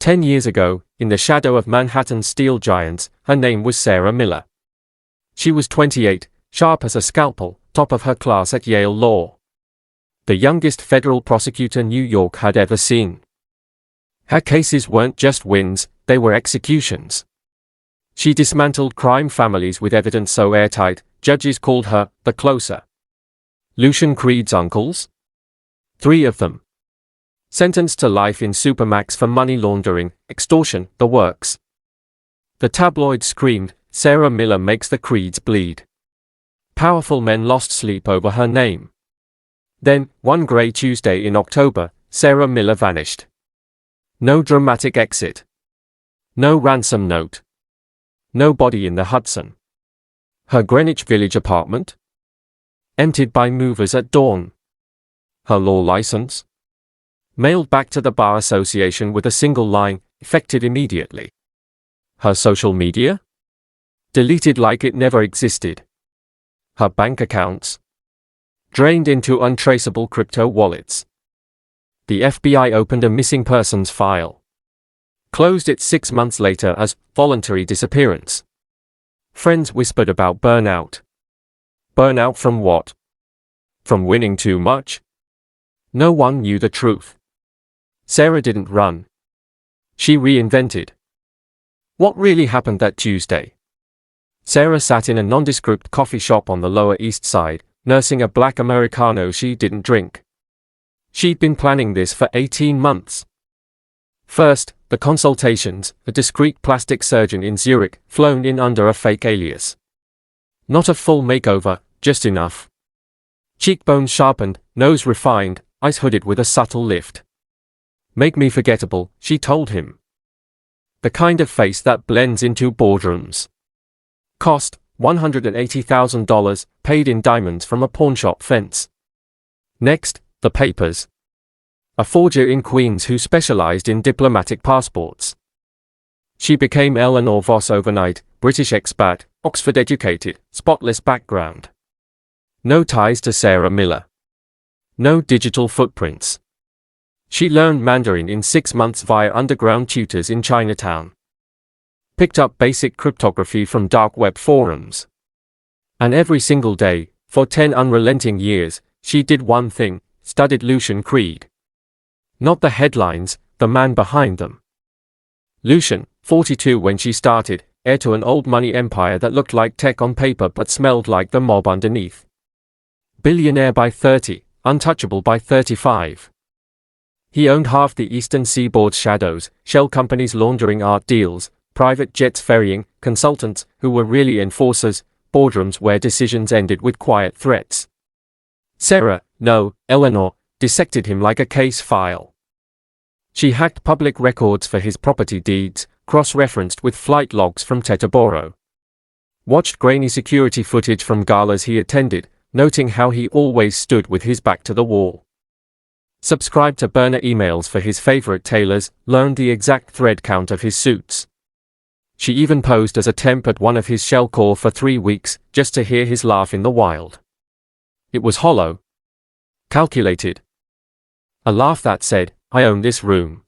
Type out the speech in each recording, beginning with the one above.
10 years ago, in the shadow of Manhattan's steel giants, her name was Sarah Miller. She was 28, sharp as a scalpel, top of her class at Yale Law. The youngest federal prosecutor New York had ever seen. Her cases weren't just wins, they were executions. She dismantled crime families with evidence so airtight, judges called her the closer. Lucian Creed's uncles? 3 of them. Sentenced to life in Supermax for money laundering, extortion, the works. The tabloids screamed, Sarah Miller makes the Creeds bleed. Powerful men lost sleep over her name. Then, one grey Tuesday in October, Sarah Miller vanished. No dramatic exit. No ransom note. No body in the Hudson. Her Greenwich Village apartment? Emptied by movers at dawn. Her law license? Mailed back to the Bar Association with a single line, effective immediately. Her social media? Deleted like it never existed. Her bank accounts? Drained into untraceable crypto wallets. The FBI opened a missing persons file. Closed it 6 months later as voluntary disappearance. Friends whispered about burnout. Burnout from what? From winning too much? No one knew the truth. Sarah didn't run. She reinvented. What really happened that Tuesday? Sarah sat in a nondescript coffee shop on the Lower East Side, nursing a black Americano she didn't drink. She'd been planning this for 18 months. First, the consultations, a discreet plastic surgeon in Zurich, flown in under a fake alias. Not a full makeover, just enough. Cheekbones sharpened, nose refined, eyes hooded with a subtle lift. Make me forgettable, she told him. The kind of face that blends into boardrooms. Cost, $180,000, paid in diamonds from a pawnshop fence. Next, the papers. A forger in Queens who specialized in diplomatic passports. She became Eleanor Voss overnight, British expat, Oxford-educated, spotless background. No ties to Sarah Miller. No digital footprints. She learned Mandarin in 6 months via underground tutors in Chinatown. Picked up basic cryptography from dark web forums. And every single day, for 10 unrelenting years, she did one thing, studied Lucian Creed. Not the headlines, the man behind them. Lucian, 42 when she started, heir to an old money empire that looked like tech on paper but smelled like the mob underneath. Billionaire by 30, untouchable by 35. He owned half the eastern seaboard's shadows, shell companies laundering art deals, private jets ferrying, consultants who were really enforcers, boardrooms where decisions ended with quiet threats. Sarah, no, Eleanor, dissected him like a case file. She hacked public records for his property deeds, cross-referenced with flight logs from Teterboro. Watched grainy security footage from galas he attended, noting how he always stood with his back to the wall. Subscribed to burner emails for his favorite tailors, learned the exact thread count of his suits. She even posed as a temp at one of his shell corps for 3 weeks, just to hear his laugh in the wild. It was hollow. Calculated. A laugh that said, I own this room.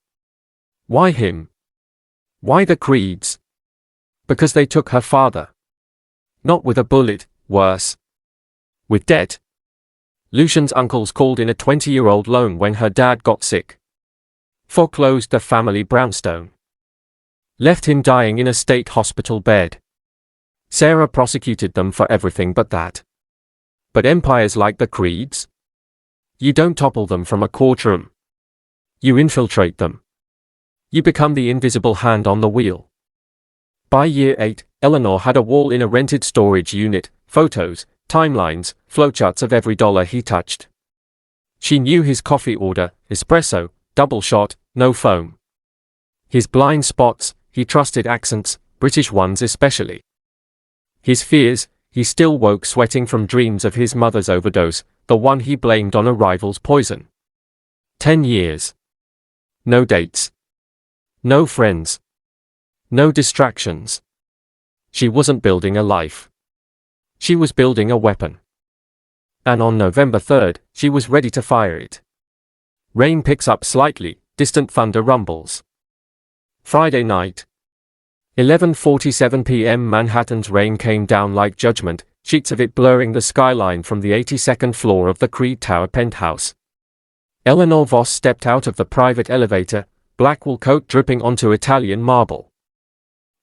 Why him? Why the Creeds? Because they took her father. Not with a bullet, worse. With debt. Lucian's uncles called in a 20-year-old loan when her dad got sick. Foreclosed the family brownstone. Left him dying in a state hospital bed. Sarah prosecuted them for everything but that. But empires like the Creeds? You don't topple them from a courtroom. You infiltrate them. You become the invisible hand on the wheel. By year 8, Eleanor had a wall in a rented storage unit, photos, timelines, flowcharts of every dollar he touched. She knew his coffee order, espresso, double shot, no foam. His blind spots, he trusted accents, British ones especially. His fears, he still woke sweating from dreams of his mother's overdose, the one he blamed on a rival's poison. 10 years. No dates. No friends. No distractions. She wasn't building a life. She was building a weapon. And on November 3rd, she was ready to fire it. Rain picks up slightly, distant thunder rumbles. Friday night. 11:47 p.m. Manhattan's rain came down like judgment, sheets of it blurring the skyline from the 82nd floor of the Creed Tower penthouse. Eleanor Voss stepped out of the private elevator, black wool coat dripping onto Italian marble.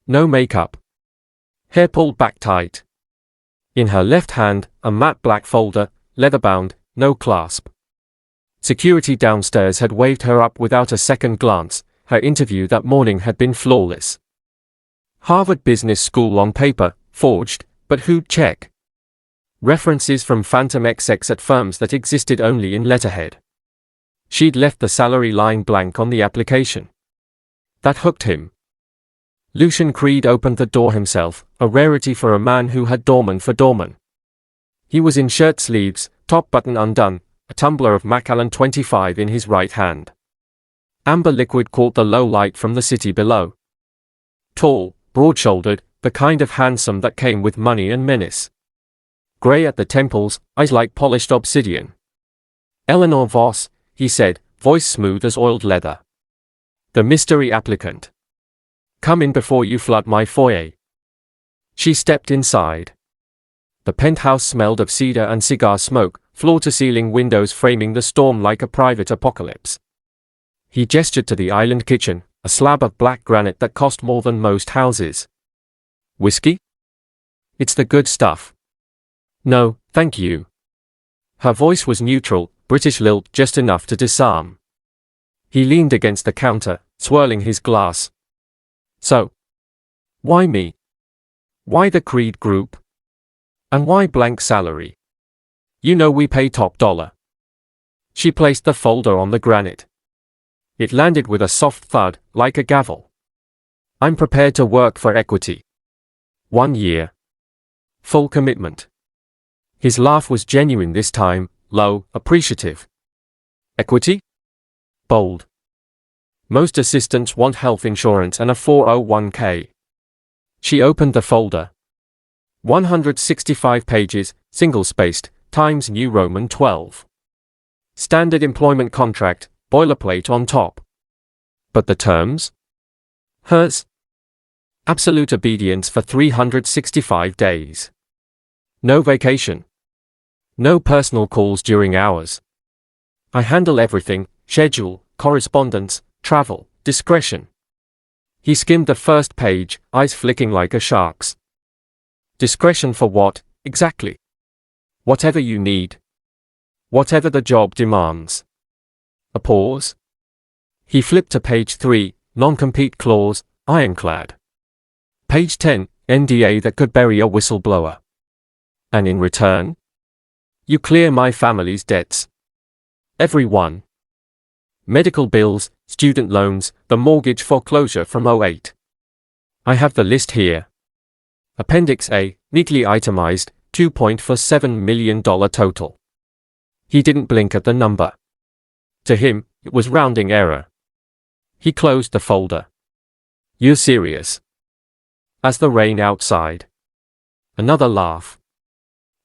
No makeup. Hair pulled back tight. In her left hand, a matte black folder, leather-bound, no clasp. Security downstairs had waved her up without a second glance. Her interview that morning had been flawless. Harvard Business School on paper, forged, but who'd check? References from phantom execs at firms that existed only in letterhead. She'd left the salary line blank on the application. That hooked him. Lucian Creed opened the door himself, a rarity for a man who had doorman for doorman. He was in shirt sleeves, top button undone, a tumbler of Macallan 25 in his right hand. Amber liquid caught the low light from the city below. Tall, broad-shouldered, the kind of handsome that came with money and menace. Grey at the temples, eyes like polished obsidian. Eleanor Voss, he said, voice smooth as oiled leather. The mystery applicant. Come in before you flood my foyer. She stepped inside. The penthouse smelled of cedar and cigar smoke, floor-to-ceiling windows framing the storm like a private apocalypse. He gestured to the island kitchen, a slab of black granite that cost more than most houses. Whiskey? It's the good stuff. No, thank you. Her voice was neutral, British lilt just enough to disarm. He leaned against the counter, swirling his glass. So, why me? Why the Creed Group? And why blank salary? You know we pay top dollar. She placed the folder on the granite. It landed with a soft thud, like a gavel. I'm prepared to work for equity. 1 year. Full commitment. His laugh was genuine this time, low, appreciative. Equity? Bold. Most assistants want health insurance and a 401k. She opened the folder. 165 pages, single-spaced, Times New Roman 12. Standard employment contract, boilerplate on top. But the terms? Hers? Absolute obedience for 365 days. No vacation. No personal calls during hours. I handle everything, schedule, correspondence, travel, discretion. He skimmed the first page, eyes flicking like a shark's. Discretion for what, exactly? Whatever you need. Whatever the job demands. A pause. He flipped to page 3, non-compete clause, ironclad. Page 10, NDA that could bury a whistleblower. And in return? You clear my family's debts. Every one. Medical bills, student loans, the mortgage foreclosure from '08. I have the list here. Appendix A, neatly itemized, $2.47 million total. He didn't blink at the number. To him, it was rounding error. He closed the folder. You're serious? As the rain outside. Another laugh.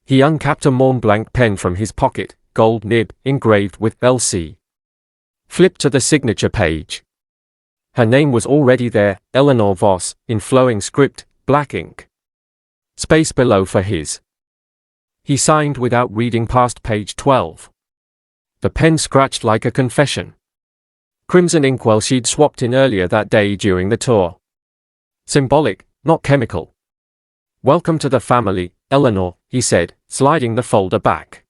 He uncapped a Mont Blanc pen from his pocket, gold nib, engraved with LC. Flipped to the signature page. Her name was already there, Eleanor Voss, in flowing script, black ink. Space below for his. He signed without reading past page 12. The pen scratched like a confession. Crimson inkwell she'd swapped in earlier that day during the tour. Symbolic, not chemical. Welcome to the family, Eleanor, he said, sliding the folder back.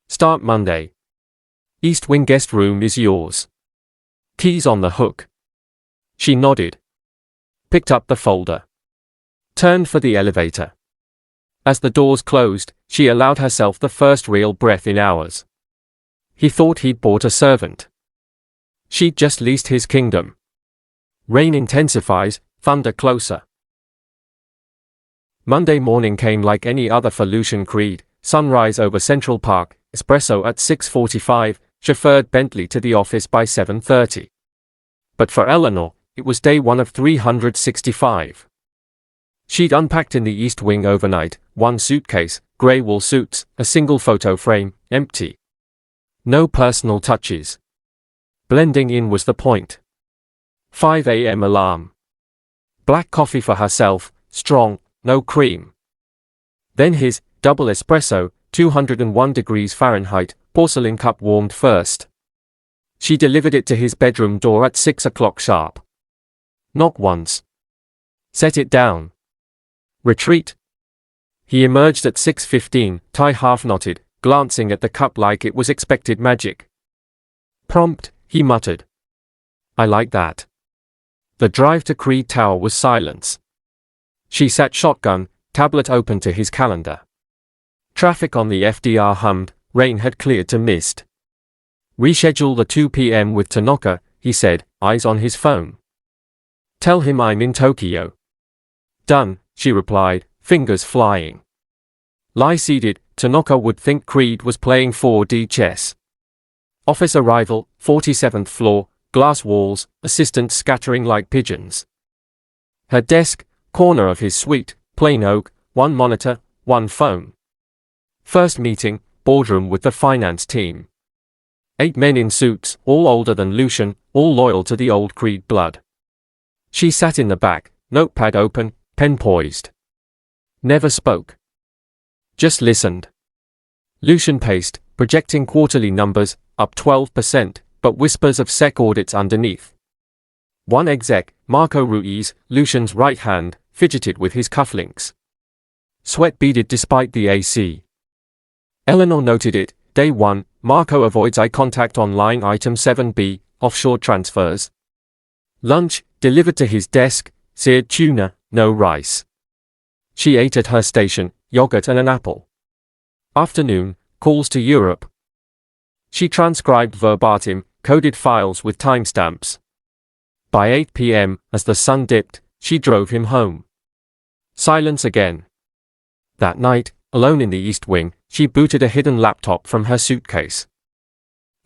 Start Monday. East Wing guest room is yours. Keys on the hook. She nodded. Picked up the folder. Turned for the elevator. As the doors closed, she allowed herself the first real breath in hours. He thought he'd bought a servant. She'd just leased his kingdom. Rain intensifies, thunder closer. Monday morning came like any other for Lucian Creed, sunrise over Central Park, espresso at 6:45, chauffeured Bentley to the office by 7:30. But for Eleanor, it was day 1 of 365. She'd unpacked in the East Wing overnight, one suitcase, grey wool suits, a single photo frame, empty. No personal touches. Blending in was the point. 5 a.m. alarm. Black coffee for herself, strong, no cream. Then his double espresso, 201 degrees Fahrenheit, porcelain cup warmed first. She delivered it to his bedroom door at 6 o'clock sharp. Knock once. Set it down. Retreat. He emerged at 6:15, tie half knotted, glancing at the cup like it was expected magic. Prompt, he muttered. I like that. The drive to Creed Tower was silence. She sat shotgun, tablet open to his calendar. Traffic on the FDR hummed, rain had cleared to mist. Reschedule the 2 p.m. with Tanaka, he said, eyes on his phone. Tell him I'm in Tokyo. Done, she replied, fingers flying. Lie seated, Tanaka would think Creed was playing 4D chess. Office arrival, 47th floor, glass walls, assistants scattering like pigeons. Her desk, corner of his suite, plain oak, one monitor, one phone. First meeting, boardroom with the finance team. 8 men in suits, all older than Lucian, all loyal to the old Creed blood. She sat in the back, notepad open, pen poised. Never spoke. Just listened. Lucian paced, projecting quarterly numbers, up 12%, but whispers of SEC audits underneath. One exec, Marco Ruiz, Lucian's right hand, fidgeted with his cufflinks. Sweat beaded despite the AC. Eleanor noted it. Day 1, Marco avoids eye contact on line item 7B, offshore transfers. Lunch, delivered to his desk, seared tuna, no rice. She ate at her station, yogurt and an apple. Afternoon, calls to Europe. She transcribed verbatim, coded files with timestamps. By 8 p.m., as the sun dipped, she drove him home. Silence again. That night, alone in the East Wing, she booted a hidden laptop from her suitcase.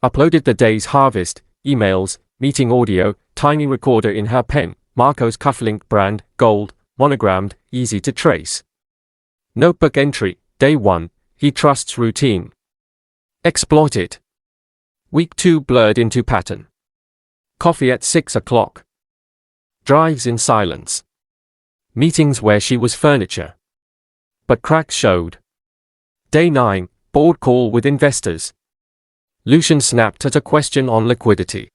Uploaded the day's harvest, emails, meeting audio, tiny recorder in her pen, Marco's cufflink brand, gold, monogrammed, easy to trace. Notebook entry, day 1, he trusts routine. Exploit it. Week 2 blurred into pattern. Coffee at 6 o'clock. Drives in silence. Meetings where she was furniture. But cracks showed. Day 9, board call with investors. Lucian snapped at a question on liquidity.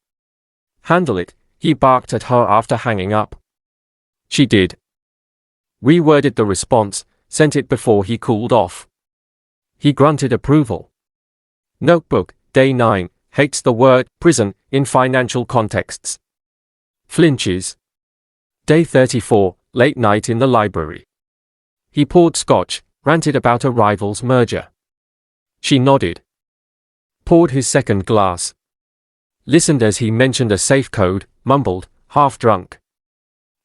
Handle it, he barked at her after hanging up. She did. Reworded the response, sent it before he cooled off. He grunted approval. Notebook, day 9, hates the word prison in financial contexts. Flinches. Day 34, late night in the library. He poured scotch, ranted about a rival's merger. She nodded. Poured his second glass. Listened as he mentioned a safe code, mumbled, half drunk.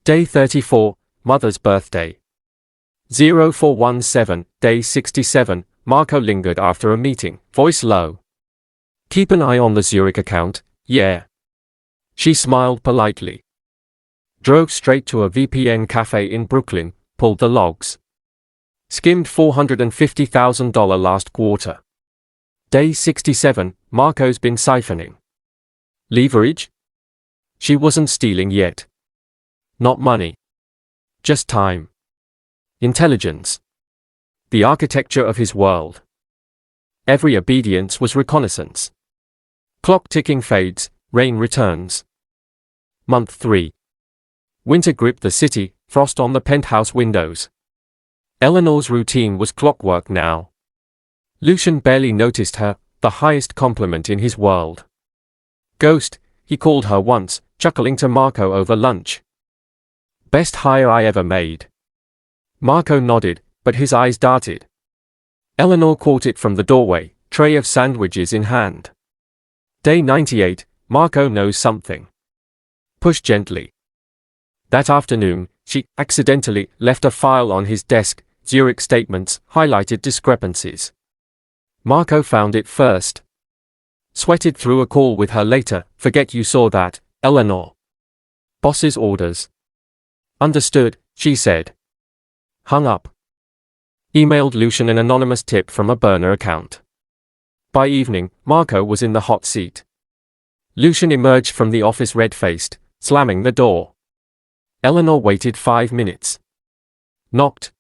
Day 34, mother's birthday. 0417, day 67, Marco lingered after a meeting, voice low. Keep an eye on the Zurich account, yeah. She smiled politely. Drove straight to a VPN cafe in Brooklyn, pulled the logs. Skimmed $450,000 last quarter. Day 67, Marco's been siphoning. Leverage? She wasn't stealing yet. Not money. Just time. Intelligence. The architecture of his world. Every obedience was reconnaissance. Clock ticking fades, rain returns. Month 3. Winter gripped the city, frost on the penthouse windows. Eleanor's routine was clockwork now. Lucian barely noticed her, the highest compliment in his world. Ghost, he called her once, chuckling to Marco over lunch. Best hire I ever made. Marco nodded, but his eyes darted. Eleanor caught it from the doorway, tray of sandwiches in hand. Day 98, Marco knows something. Push gently. That afternoon, she accidentally left a file on his desk, Zurich statements, highlighted discrepancies. Marco found it first. Sweated through a call with her later, forget you saw that, Eleanor. Boss's orders. Understood, she said. Hung up. Emailed Lucian an anonymous tip from a burner account. By evening, Marco was in the hot seat. Lucian emerged from the office red-faced, slamming the door. Eleanor waited 5 minutes. Knocked.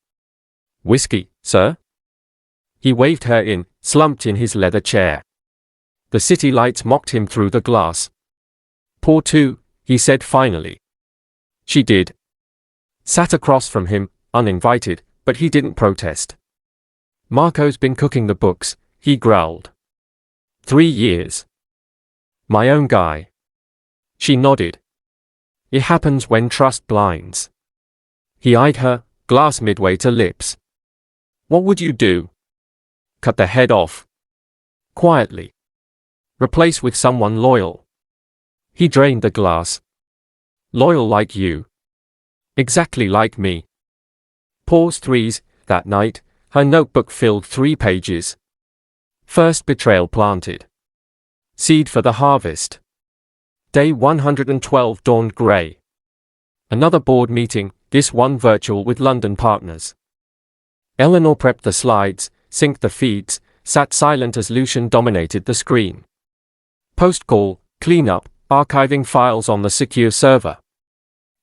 "Whiskey, sir?" He waved her in, slumped in his leather chair. The city lights mocked him through the glass. "Pour two," he said finally. She did. Sat across from him, uninvited, but he didn't protest. "Marco's been cooking the books," he growled. 3 years. "My own guy." She nodded. "It happens when trust blinds." He eyed her, glass midway to lips. "What would you do?" "Cut the head off." Quietly. "Replace with someone loyal." He drained the glass. "Loyal like you." "Exactly like me." Pause 3s. That night, her notebook filled 3 pages. First betrayal planted. Seed for the harvest. Day 112 dawned grey. Another board meeting, this one virtual with London partners. Eleanor prepped the slides, synced the feeds, sat silent as Lucian dominated the screen. Post-call, cleanup, archiving files on the secure server.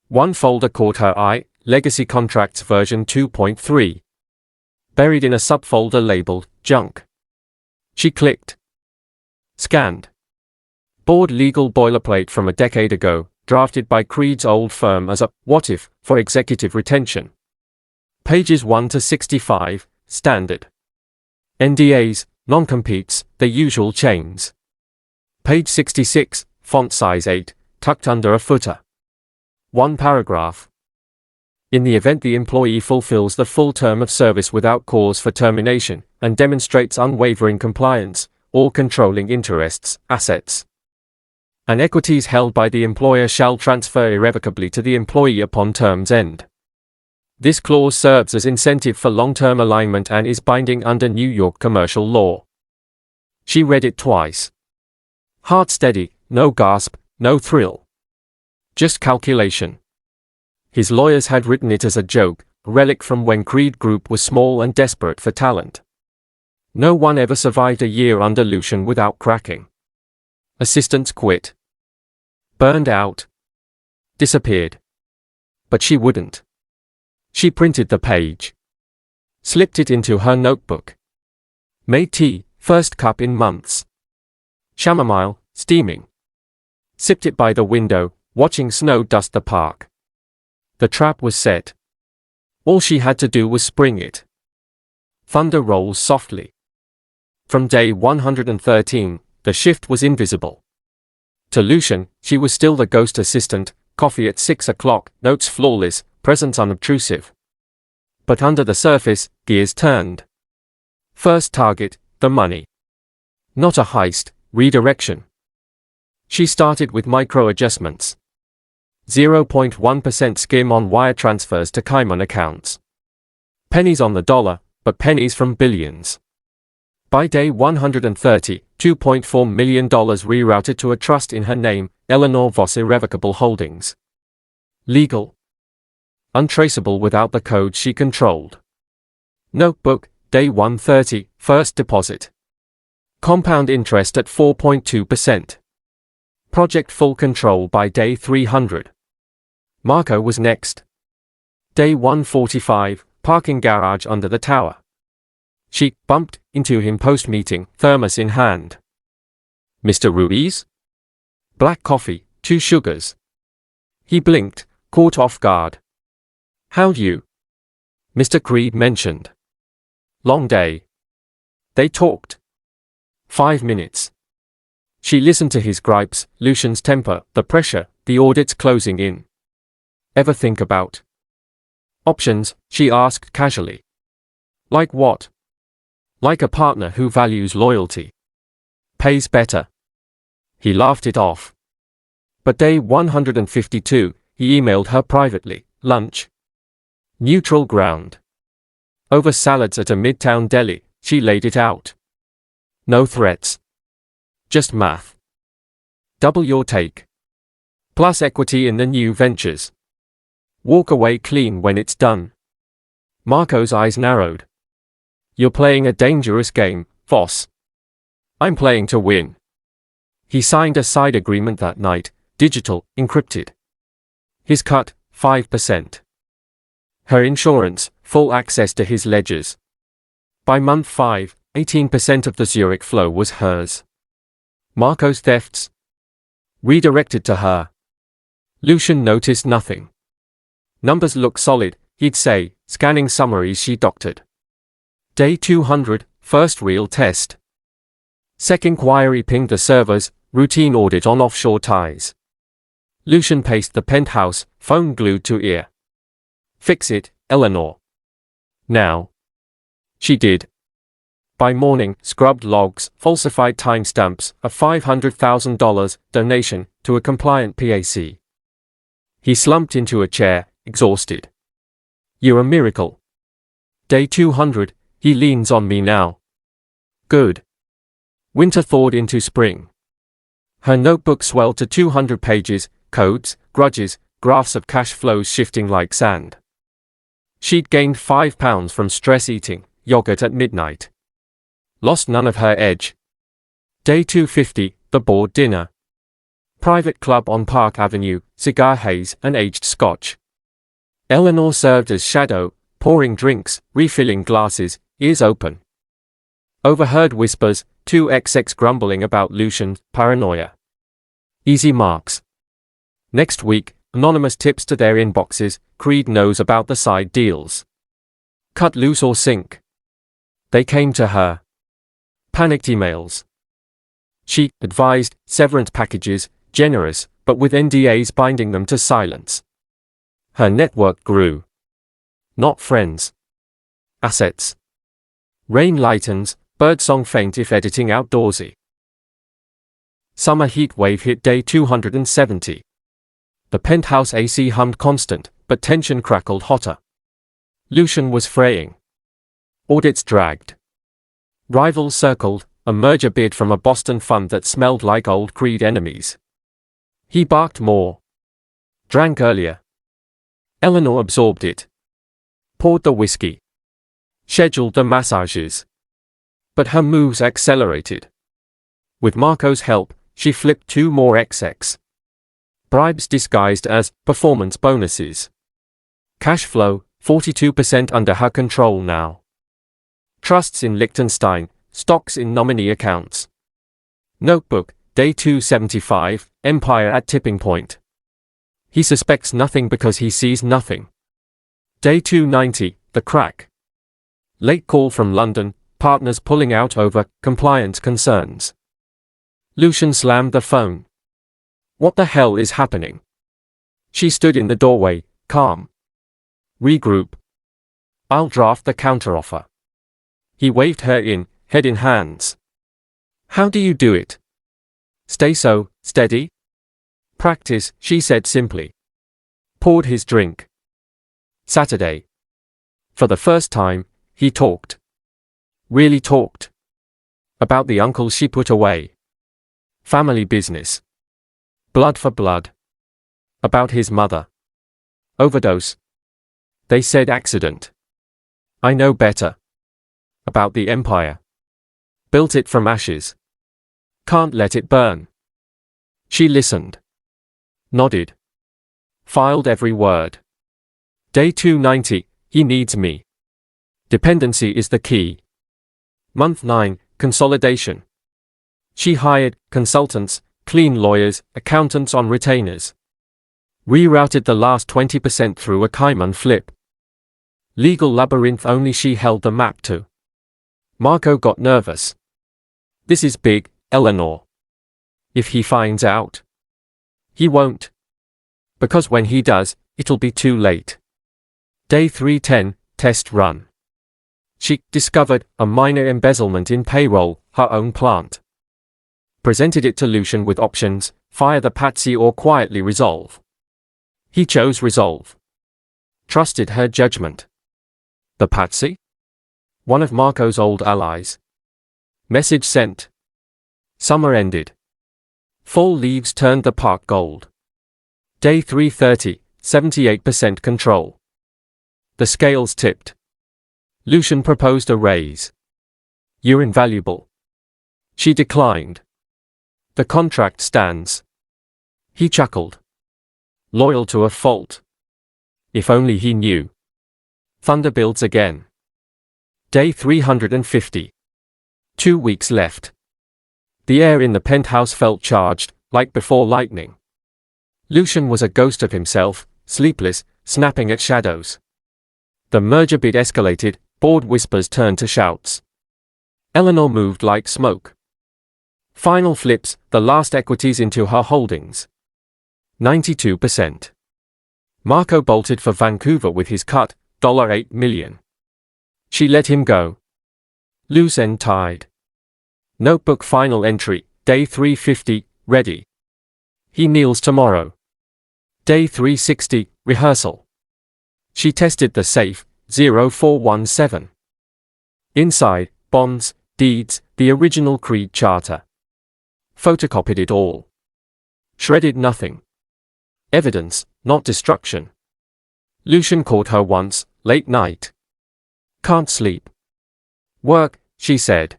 One folder caught her eye, Legacy Contracts version 2.3. Buried in a subfolder labeled Junk. She clicked. Scanned. Board legal boilerplate from a decade ago, drafted by Creed's old firm as a what if for executive retention. Pages 1 to 65, standard. NDAs, non-competes, the usual chains. Page 66, font size 8, tucked under a footer. 1 paragraph. In the event the employee fulfills the full term of service without cause for termination, and demonstrates unwavering compliance, all controlling interests, assets, and equities held by the employer shall transfer irrevocably to the employee upon term's end. This clause serves as incentive for long-term alignment and is binding under New York commercial law. She read it twice. Heart steady, no gasp, no thrill. Just calculation. His lawyers had written it as a joke, a relic from when Creed Group was small and desperate for talent. No one ever survived a year under Lucian without cracking. Assistants quit. Burned out. Disappeared. But she wouldn't. She printed the page. Slipped it into her notebook. Made tea, first cup in months. Chamomile, steaming. Sipped it by the window, watching snow dust the park. The trap was set. All she had to do was spring it. Thunder rolls softly. From day 113, the shift was invisible. To Lucian, she was still the ghost assistant, coffee at 6 o'clock, notes flawless, presence unobtrusive. But under the surface, gears turned. First target, the money. Not a heist, redirection. She started with micro-adjustments. 0.1% skim on wire transfers to Cayman accounts. Pennies on the dollar, but pennies from billions. By day 130, $2.4 million rerouted to a trust in her name, Eleanor Voss Irrevocable Holdings. Legal. Untraceable without the code she controlled. Notebook, day 130, first deposit. Compound interest at 4.2%. Project full control by day 300. Marco was next. Day 145, parking garage under the tower. She bumped into him post-meeting, thermos in hand. "Mr. Ruiz?" "Black coffee, 2 sugars." He blinked, caught off guard. "How'd you?" Mr. Creed mentioned. "Long day." They talked. 5 minutes. She listened to his gripes, Lucian's temper, the pressure, the audits closing in. "Ever think about options?" she asked casually. "Like what?" "Like a partner who values loyalty. Pays better." He laughed it off. But day 152, he emailed her privately, lunch. Neutral ground. Over salads at a midtown deli, she laid it out. No threats. Just math. Double your take. Plus equity in the new ventures. Walk away clean when it's done. Marco's eyes narrowed. "You're playing a dangerous game, Voss." "I'm playing to win." He signed a side agreement that night, digital, encrypted. His cut, 5%. Her insurance, full access to his ledgers. By month 5, 18% of the Zurich flow was hers. Marco's thefts? Redirected to her. Lucian noticed nothing. Numbers look solid, he'd say, scanning summaries she doctored. Day 200, first real test. SEC inquiry pinged the servers, routine audit on offshore ties. Lucian paced the penthouse, phone glued to ear. Fix it, Eleanor. Now. She did. By morning, scrubbed logs, falsified timestamps, a $500,000 donation to a compliant PAC. He slumped into a chair, exhausted. You're a miracle. Day 200, he leans on me now. Good. Winter thawed into spring. Her notebook swelled to 200 pages, codes, grudges, graphs of cash flows shifting like sand. She'd gained 5 pounds from stress eating, yogurt at midnight. Lost none of her edge. Day 250, the board dinner. Private club on Park Avenue, cigar haze and aged scotch. Eleanor served as shadow, pouring drinks, refilling glasses, ears open. Overheard whispers, 2XX grumbling about Lucian's paranoia. Easy marks. Next week, anonymous tips to their inboxes, Creed knows about the side deals. Cut loose or sink. They came to her. Panicked emails. She advised, severance packages, generous, but with NDAs binding them to silence. Her network grew. Not friends. Assets. Rain lightens, birdsong faint if editing outdoorsy. Summer heat wave hit day 270. The penthouse AC hummed constant, but tension crackled hotter. Lucian was fraying. Audits dragged. Rivals circled, a merger bid from a Boston fund that smelled like old Creed enemies. He barked more. Drank earlier. Eleanor absorbed it. Poured the whiskey. Scheduled the massages. But her moves accelerated. With Marco's help, she flipped 2 more XX. Bribes disguised as performance bonuses. Cash flow, 42% under her control now. Trusts in Liechtenstein, stocks in nominee accounts. Notebook, day 275, empire at tipping point. He suspects nothing because he sees nothing. Day 290, the crack. Late call from London, partners pulling out over compliance concerns. Lucian slammed the phone. What the hell is happening? She stood in the doorway, calm. Regroup. I'll draft the counteroffer. He waved her in, head in hands. How do you do it? Stay so, steady? Practice, she said simply. Poured his drink. Saturday. For the first time, he talked. Really talked. About the uncle she put away. Family business. Blood for blood. About his mother. Overdose. They said accident. I know better. About the empire. Built it from ashes. Can't let it burn. She listened. Nodded. Filed every word. Day 290, he needs me. Dependency is the key. Month 9, consolidation. She hired consultants, clean lawyers, accountants on retainers. Rerouted the last 20% through a Cayman flip. Legal labyrinth only she held the map to. Marco got nervous. This is big, Eleanor. If he finds out. He won't. Because when he does, it'll be too late. Day 310, test run. She discovered a minor embezzlement in payroll, her own plant. Presented it to Lucian with options, fire the patsy or quietly resolve. He chose resolve. Trusted her judgment. The patsy? One of Marco's old allies. Message sent. Summer ended. Fall leaves turned the park gold. Day 330, 78% control. The scales tipped. Lucian proposed a raise. You're invaluable. She declined. The contract stands. He chuckled. loyal to a fault. If only he knew. Thunder builds again. Day 350. 2 weeks left. The air in the penthouse felt charged, like before lightning. Lucian was a ghost of himself, sleepless, snapping at shadows. The merger bid escalated, bored whispers turned to shouts. Eleanor moved like smoke. Final flips, the last equities into her holdings. 92%. Marco bolted for Vancouver with his cut, $8 million. She let him go. Loose end tied. Notebook final entry, day 350, ready. He kneels tomorrow. Day 360, rehearsal. She tested the safe, 0417. Inside, bonds, deeds, the original Creed charter. Photocopied it all. Shredded nothing. Evidence, not destruction. Lucian caught her once, late night. Can't sleep. Work, she said.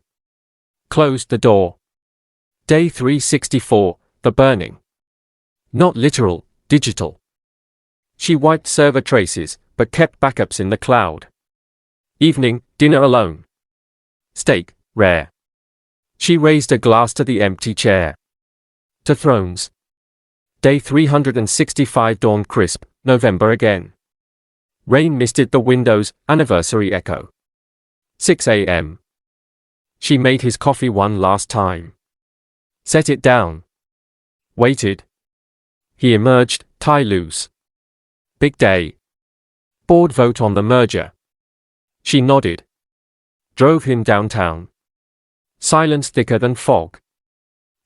Closed the door. Day 364, the burning. Not literal, digital. She wiped server traces, but kept backups in the cloud. Evening, dinner alone. Steak, rare. She raised a glass to the empty chair. To thrones. Day 365 dawned crisp, November again. Rain misted the windows, anniversary echo. 6 a.m. She made his coffee one last time. Set it down. Waited. He emerged, tie loose. Big day. Board vote on the merger. She nodded. Drove him downtown. Silence thicker than fog.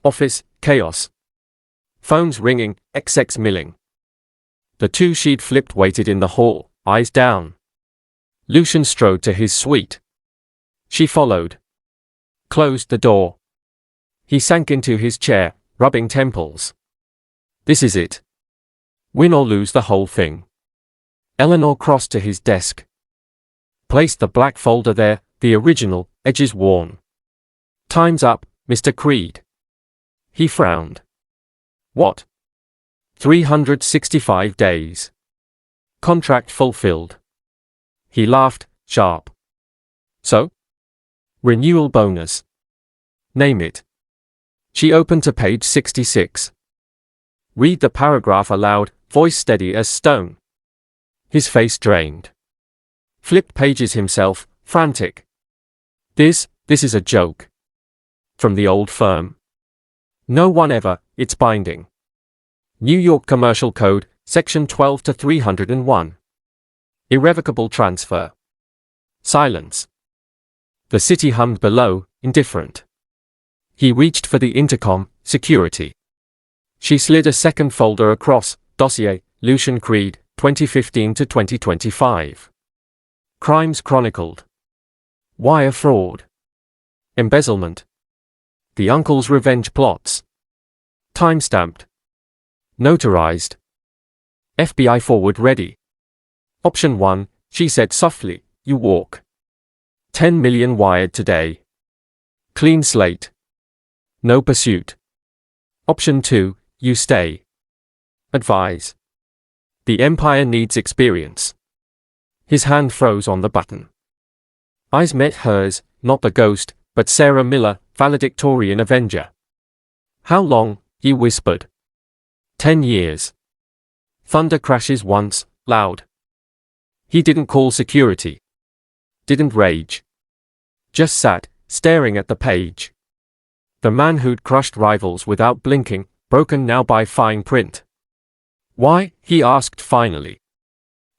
Office, chaos. Phones ringing, XX milling. The two she'd flipped waited in the hall, eyes down. Lucian strode to his suite. She followed. Closed the door. He sank into his chair, rubbing temples. This is it. Win or lose the whole thing. Eleanor crossed to his desk. Placed the black folder there, the original, edges worn. Time's up, Mr. Creed. He frowned. What? 365 days. Contract fulfilled. He laughed, sharp. So? Renewal bonus. Name it. She opened to page 66. Read the paragraph aloud, voice steady as stone. His face drained. Flipped pages himself, frantic. This is a joke. From the old firm. No one ever, it's binding. New York Commercial Code, Section 12 to 301. Irrevocable transfer. Silence. The city hummed below, indifferent. He reached for the intercom, security. She slid a second folder across, dossier, Lucian Creed, 2015 to 2025. Crimes chronicled. Wire fraud. Embezzlement. The uncle's revenge plots. Time-stamped. Notarized. FBI forward ready. Option 1, she said softly, you walk. 10 million wired today. Clean slate. No pursuit. Option 2, you stay. Advise. The Empire needs experience. His hand froze on the button. Eyes met hers, not the ghost, but Sarah Miller, valedictorian Avenger. How long, he whispered. 10 years. Thunder crashes once, loud. He didn't call security. Didn't rage. Just sat, staring at the page. The man who'd crushed rivals without blinking, broken now by fine print. Why? He asked finally.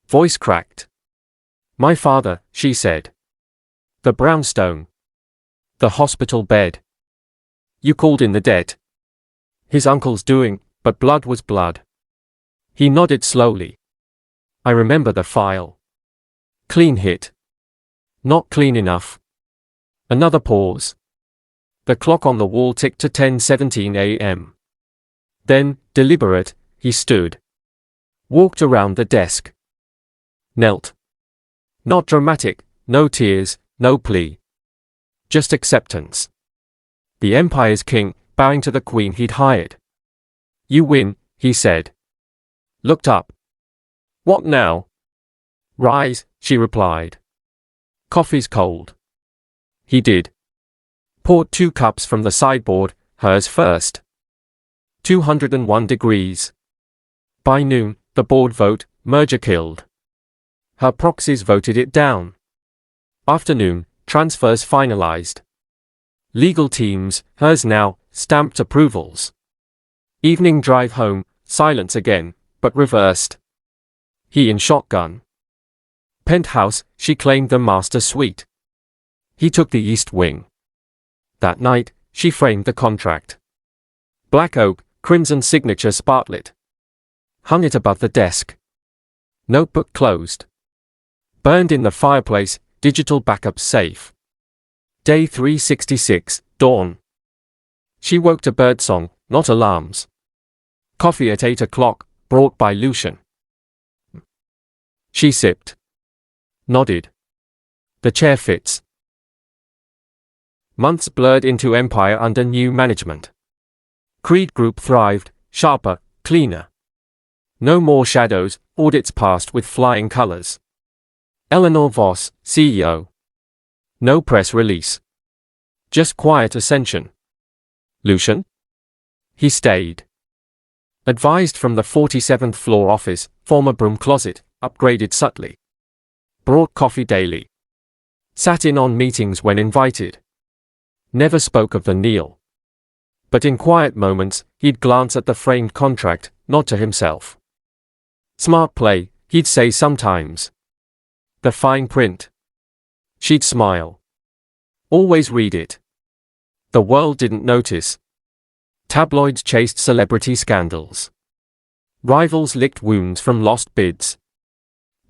Voice cracked. My father, she said. The brownstone. The hospital bed. You called in the dead. His uncle's doing, but blood was blood. He nodded slowly. I remember the file. Clean hit. Not clean enough. Another pause. The clock on the wall ticked to 10:17 a.m. Then, deliberate, he stood. Walked around the desk. Knelt. Not dramatic, no tears, no plea. Just acceptance. The Empire's king, bowing to the queen he'd hired. You win, he said. Looked up. What now? Rise, she replied. Coffee's cold. He did. Poured 2 cups from the sideboard, hers first. 201 degrees. By noon, the board vote, merger killed. Her proxies voted it down. Afternoon, transfers finalized. Legal teams, hers now, stamped approvals. Evening drive home, silence again, but reversed. He in shotgun. Penthouse, she claimed the master suite. He took the east wing. That night, she framed the contract. Black oak, crimson signature sparklet. Hung it above the desk. Notebook closed. Burned in the fireplace, digital backup safe. Day 366, dawn. She woke to birdsong, not alarms. Coffee at 8 o'clock, brought by Lucian. She sipped. Nodded. The chair fits. Months blurred into empire under new management. Creed Group thrived, sharper, cleaner. No more shadows, audits passed with flying colors. Eleanor Voss, CEO. No press release. Just quiet ascension. Lucian? He stayed. Advised from the 47th floor office, former broom closet, upgraded subtly. Brought coffee daily. Sat in on meetings when invited. Never spoke of the Neil. But in quiet moments, he'd glance at the framed contract, nod to himself. Smart play, he'd say sometimes. The fine print. She'd smile. Always read it. The world didn't notice. Tabloids chased celebrity scandals. Rivals licked wounds from lost bids.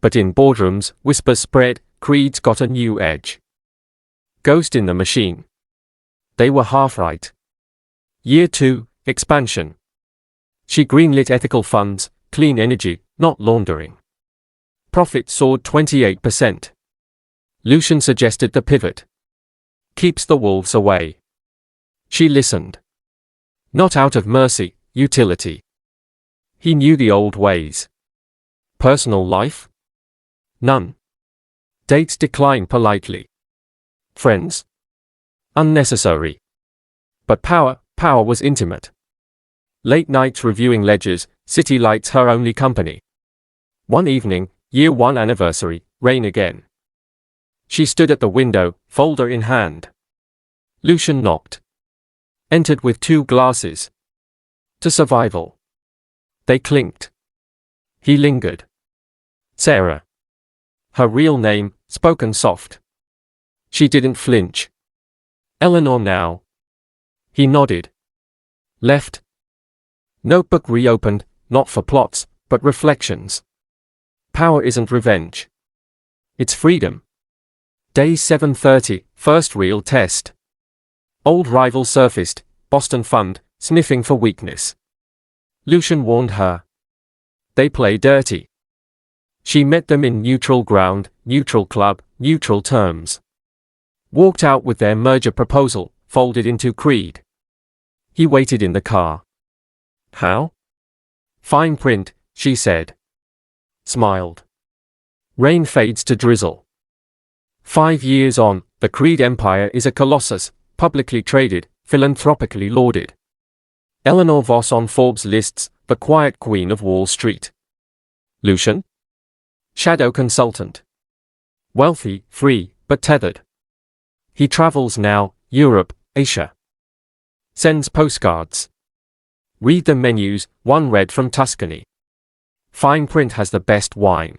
But in boardrooms, whispers spread, creeds got a new edge. Ghost in the machine. They were half right. Year 2, expansion. She greenlit ethical funds, clean energy, not laundering. Profit soared 28%. Lucian suggested the pivot. Keeps the wolves away. She listened. Not out of mercy, utility. He knew the old ways. Personal life? None. Dates decline politely. Friends? Unnecessary. But power was intimate. Late nights reviewing ledgers, city lights her only company. One evening, year 1 anniversary, rain again. She stood at the window, folder in hand. Lucian knocked. Entered with 2 glasses. To survival. They clinked. He lingered. Sarah. Her real name, spoken soft. She didn't flinch. Eleanor now. He nodded. Left. Notebook reopened, not for plots, but reflections. Power isn't revenge. It's freedom. Day 7:30, first real test. Old rival surfaced, Boston Fund, sniffing for weakness. Lucian warned her. They play dirty. She met them in neutral ground, neutral club, neutral terms. Walked out with their merger proposal, folded into Creed. He waited in the car. How? Fine print, she said. Smiled. Rain fades to drizzle. 5 years on, the Creed empire is a colossus, publicly traded, philanthropically lauded. Eleanor Voss on Forbes lists, the quiet queen of Wall Street. Lucian? Shadow consultant. Wealthy, free, but tethered. He travels now, Europe, Asia. Sends postcards. Read the menus, one read from Tuscany. Fine print has the best wine.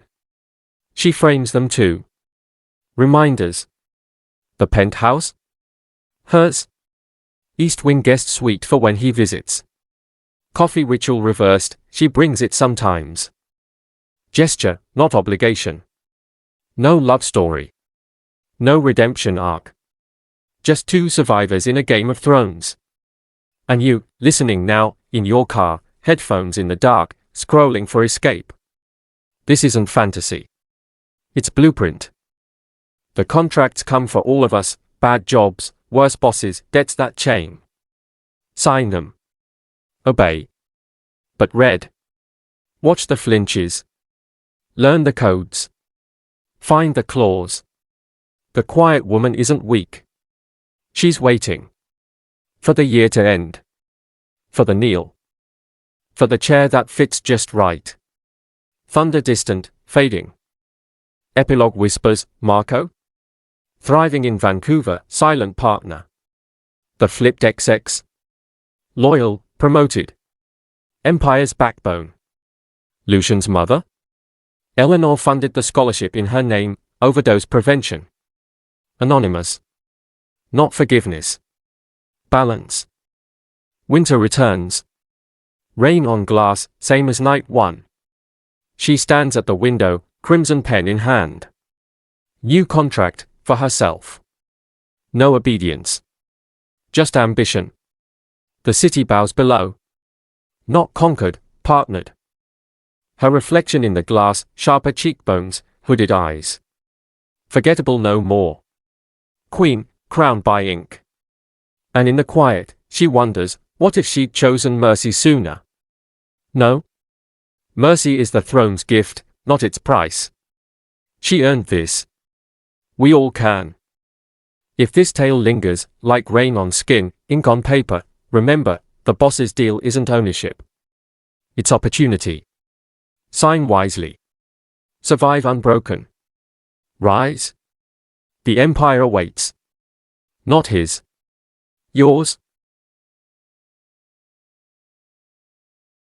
She frames them too. Reminders. The penthouse? Hers. East Wing guest suite for when he visits. Coffee ritual reversed, she brings it sometimes. Gesture, not obligation. No love story. No redemption arc. Just 2 survivors in a Game of Thrones. And you, listening now, in your car, headphones in the dark, scrolling for escape. This isn't fantasy. It's blueprint. The contracts come for all of us, bad jobs, worse bosses, debts that chain. Sign them. Obey. But read. Watch the flinches. Learn the codes. Find the claws. The quiet woman isn't weak. She's waiting. For the year to end. For the kneel. For the chair that fits just right. Thunder distant, fading. Epilogue whispers, Marco? Thriving in Vancouver, silent partner. The flipped XX. Loyal, promoted. Empire's backbone. Lucian's mother? Eleanor funded the scholarship in her name, overdose prevention. Anonymous. Not forgiveness. Balance. Winter returns. Rain on glass, same as night one. She stands at the window, crimson pen in hand. New contract, for herself. No obedience. Just ambition. The city bows below. Not conquered, partnered. Her reflection in the glass, sharper cheekbones, hooded eyes. Forgettable no more. Queen, crowned by ink. And in the quiet, she wonders, what if she'd chosen mercy sooner? No. Mercy is the throne's gift, not its price. She earned this. We all can. If this tale lingers, like rain on skin, ink on paper, remember, the boss's deal isn't ownership. It's opportunity. Sign wisely. Survive unbroken. Rise. The empire awaits. Not his. Yours.